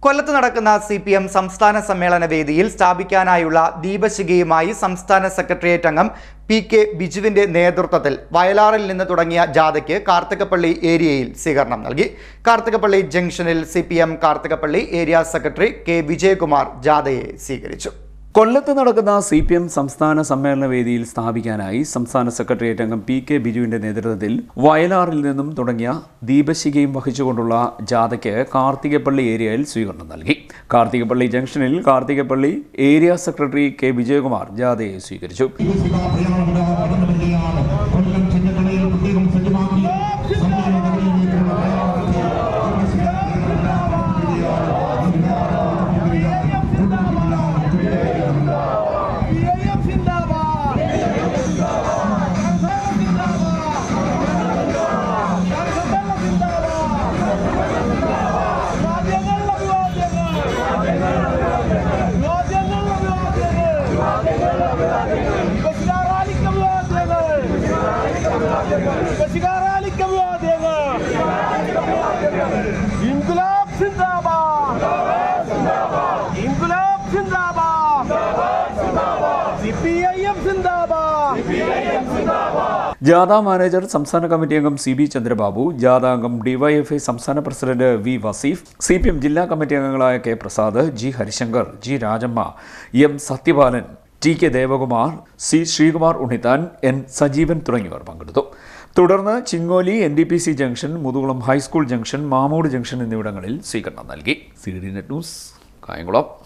കൊല്ലത്ത് നടക്കുന്ന CPM സംസ്ഥാന സമ്മേളന വേദിയിൽ സ്ഥാപിക്കാനായുള്ള ദീപശിഖയുമായി സംസ്ഥാന സെക്രട്ടേറിയറ്റ് അംഗം PK ബിജുവിന്റെ നേതൃത്വത്തിൽ വയലാറിൽ നിന്ന് തുടങ്ങിയ ജാഥയ്ക്ക് കാർത്തികപ്പള്ളി ഏരിയയിൽ സ്വീകരണം നൽകി. കാർത്തികപ്പള്ളി ജംഗ്ഷനിൽ CPM Karthikappally area secretary K Vijayakumar ജാഥയെ സ്വീകരിച്ചു. കൊല്ലത്ത് നടക്കുന്ന CPM സംസ്ഥാന സമ്മേളന വേദിയിൽ സ്ഥാപിക്കാനായി സംസ്ഥാന സെക്രട്ടേറിയറ്റ് അംഗം PK ബിജുവിന്റെ നേതൃത്വത്തിൽ വയലാറിൽ നിന്നും തുടങ്ങിയ ദീപശിഖയും വഹിച്ചുകൊണ്ടുള്ള ജാഥയ്ക്ക് കാർത്തികപ്പള്ളി ഏരിയയിൽ സ്വീകരണം നൽകി. കാർത്തികപ്പള്ളി ജംഗ്ഷനിൽ Karthikappally area secretary K Vijayakumar ജാഥയെ സ്വീകരിച്ചു. ജാഥ മാനേജർ സംസ്ഥാന കമ്മിറ്റി അംഗം CB ചന്ദ്രബാബു, ജാഥ അംഗം DYFI സംസ്ഥാന പ്രസിഡന്റ് V വസീഫ്, CPM ജില്ലാ കമ്മിറ്റി അംഗങ്ങളായ K Prasad, G Harishankar, G Rajamma, M Sathyapalan, TK Devakumar, C Sreekumar Unnithan, N Sajeevan തുടങ്ങിയവർ പങ്കെടുത്തു. തുടർന്ന് Chingoli, NDPC junction, Muthukulam high school junction, Mamood junction എന്നിവിടങ്ങളിൽ സ്വീകരണം നൽകി. CDNet news, Kayamkulam.